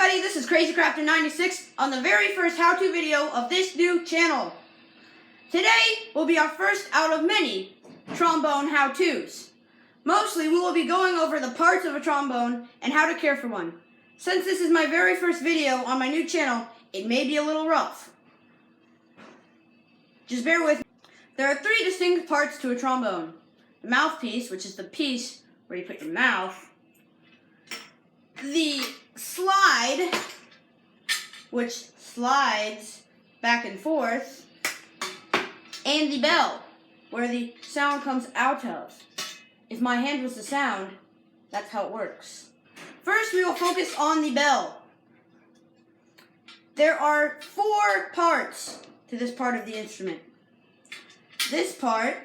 everybody, this is CuckooCrafter96 on the very first how-to video of this new channel. Today will be our first out of many trombone how-tos. Mostly we will be going over the parts of a trombone and how to care for one. Since this is my very first video on my new channel, it may be a little rough. Just bear with me. There are three distinct parts to a trombone. The mouthpiece, which is the piece where you put your mouth. The slide, which slides back and forth, and the bell, where the sound comes out of. If my hand was the sound, that's how it works. First, we will focus on the bell. There are four parts to this part of the instrument. This part,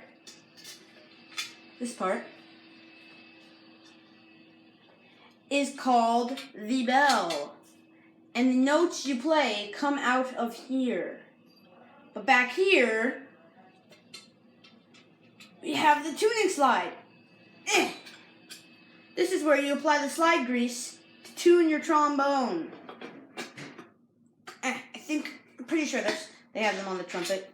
is called the bell, and the notes you play come out of here. But back here, we have the tuning slide. This is where you apply the slide grease to tune your trombone. I'm pretty sure they have them on the trumpet,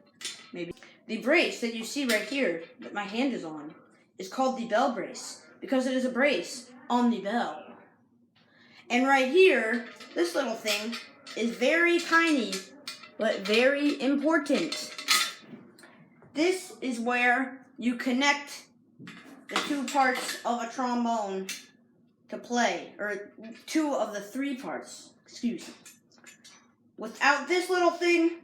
maybe. The brace that you see right here, that my hand is on, is called the bell brace, because it is a brace on the bell. And right here, this little thing is very tiny, but very important. This is where you connect the two parts of a trombone to play, or two of the three parts, excuse me. Without this little thing,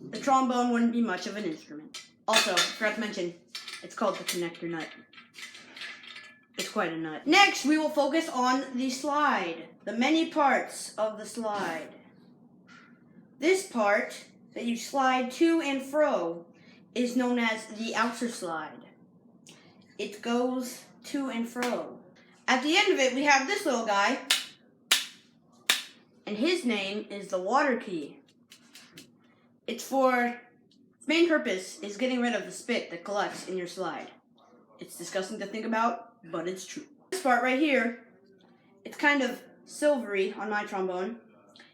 the trombone wouldn't be much of an instrument. Also, I forgot to mention, it's called the connector nut. It's quite a nut. Next, we will focus on the slide, the many parts of the slide. This part that you slide to and fro is known as the outer slide. It goes to and fro. At the end of it, we have this little guy, and his name is the water key. Its main purpose is getting rid of the spit that collects in your slide. It's disgusting to think about, but it's true. This part right here, it's kind of silvery on my trombone,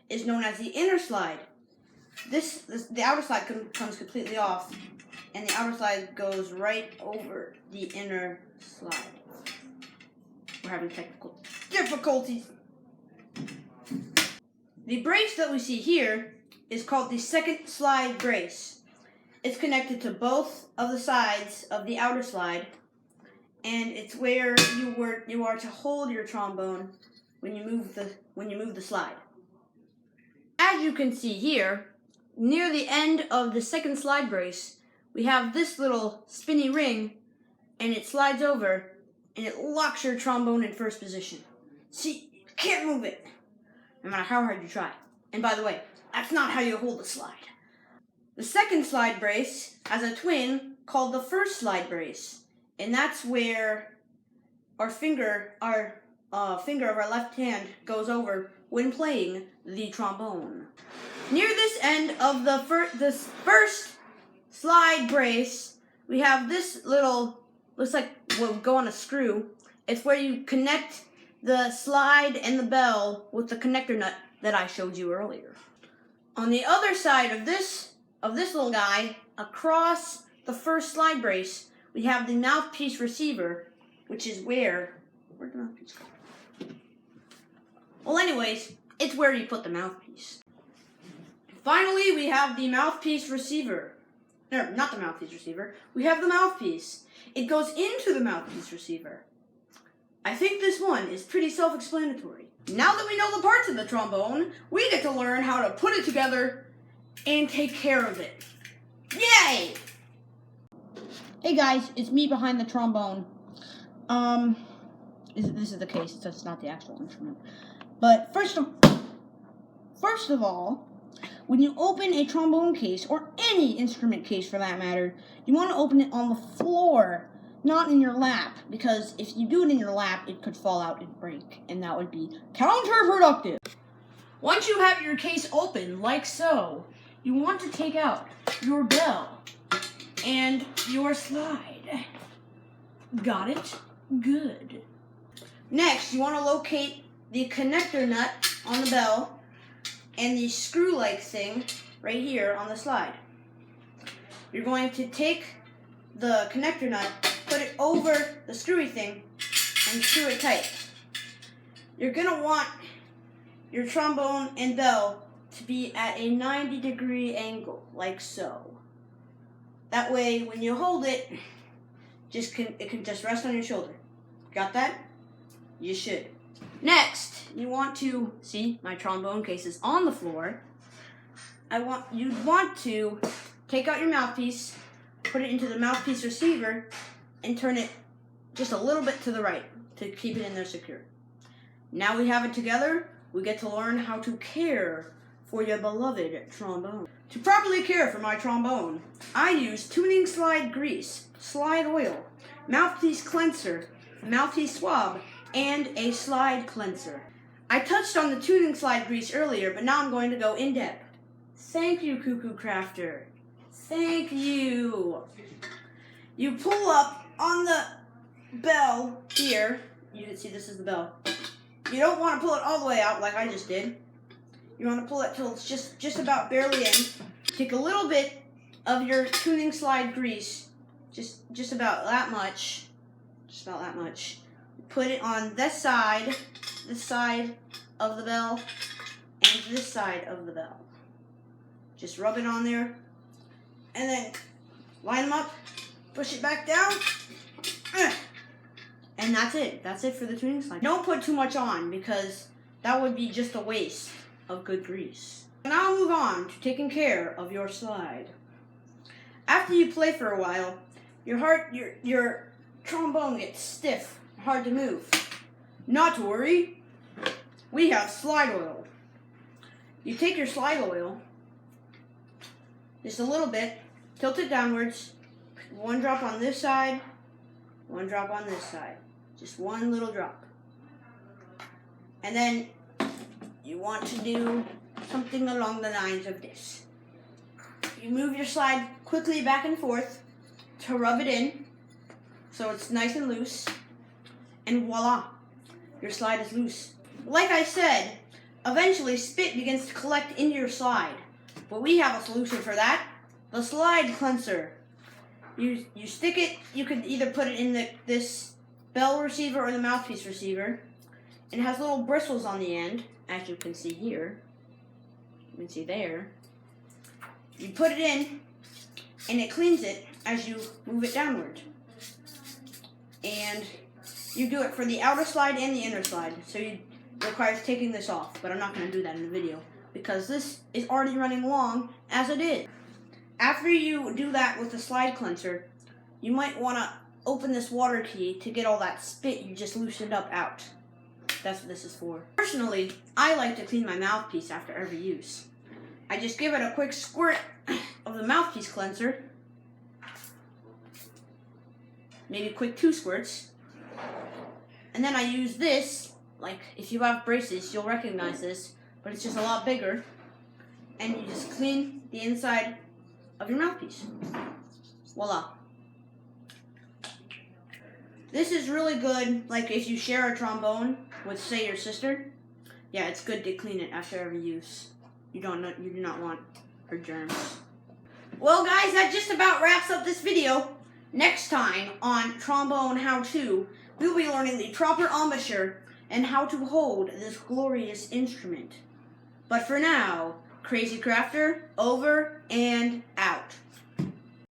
is known as the inner slide. The outer slide comes completely off, and the outer slide goes right over the inner slide. We're having technical difficulties. The brace that we see here is called the second slide brace. It's connected to both of the sides of the outer slide, and it's where you are to hold your trombone when you move the slide. As you can see here, near the end of the second slide brace, we have this little spinny ring, and it slides over, and it locks your trombone in first position. See, you can't move it, no matter how hard you try. And by the way, that's not how you hold the slide. The second slide brace has a twin called the first slide brace, and that's where our finger of our left hand goes over when playing the trombone. Near this end of the first slide brace, we have this little, looks like what would go on a screw. It's where you connect the slide and the bell with the connector nut that I showed you earlier. On the other side of this little guy, across the first slide brace, we have the mouthpiece receiver, which is where'd the mouthpiece go? Well, anyways, it's where you put the mouthpiece. Finally, we have the mouthpiece receiver. No, not the mouthpiece receiver. We have the mouthpiece. It goes into the mouthpiece receiver. I think this one is pretty self-explanatory. Now that we know the parts of the trombone, we get to learn how to put it together and take care of it. Yay! Hey guys, it's me behind the trombone. This is the case, that's not the actual instrument. But first of all, when you open a trombone case, or any instrument case for that matter, you want to open it on the floor, not in your lap, because if you do it in your lap, it could fall out and break, and that would be counterproductive. Once you have your case open, like so, you want to take out your bell and your slide. Got it? Good. Next, you want to locate the connector nut on the bell and the screw-like thing right here on the slide. You're going to take the connector nut, put it over the screwy thing, and screw it tight. You're going to want your trombone and bell to be at a 90-degree angle, like so. That way, when you hold it, it can just rest on your shoulder. Got that? You should. Next, you want to see my trombone case is on the floor. You'd want to take out your mouthpiece, put it into the mouthpiece receiver, and turn it just a little bit to the right to keep it in there secure. Now we have it together, we get to learn how to care for your beloved trombone. To properly care for my trombone, I use tuning slide grease, slide oil, mouthpiece cleanser, mouthpiece swab, and a slide cleanser. I touched on the tuning slide grease earlier, but now I'm going to go in depth. Thank you, CuckooCrafter. Thank you. You pull up on the bell here. You can see this is the bell. You don't want to pull it all the way out like I just did. You want to pull it till it's just about barely in. Take a little bit of your tuning slide grease, just about that much. Just about that much. Put it on this side of the bell, and this side of the bell. Just rub it on there, and then line them up, push it back down, and that's it. That's it for the tuning slide. Don't put too much on because that would be just a waste of good grease. Now I'll move on to taking care of your slide. After you play for a while, your trombone gets stiff, hard to move. Not to worry, we have slide oil. You take your slide oil, just a little bit, tilt it downwards, one drop on this side, one drop on this side, just one little drop. And then you want to do something along the lines of this. You move your slide quickly back and forth to rub it in so it's nice and loose, and voila, your slide is loose. Like I said, eventually spit begins to collect into your slide, but we have a solution for that: the slide cleanser. You stick it, you could either put it in this bell receiver or the mouthpiece receiver. It has little bristles on the end, as you can see here. You can see there. You put it in, and it cleans it as you move it downward. And you do it for the outer slide and the inner slide, so it requires taking this off, but I'm not going to do that in the video because this is already running long as it is. After you do that with the slide cleanser, you might want to open this water key to get all that spit you just loosened up out. That's what this is for. Personally, I like to clean my mouthpiece after every use. I just give it a quick squirt of the mouthpiece cleanser, maybe a quick 2 squirts, and then I use this, like if you have braces, you'll recognize this, but it's just a lot bigger, and you just clean the inside of your mouthpiece. Voila. This is really good, like if you share a trombone with, say, your sister. Yeah, it's good to clean it after every use. You do not want her germs. Well, guys, that just about wraps up this video. Next time on Trombone How To, we'll be learning the proper embouchure and how to hold this glorious instrument. But for now, Crazy Crafter, over and out.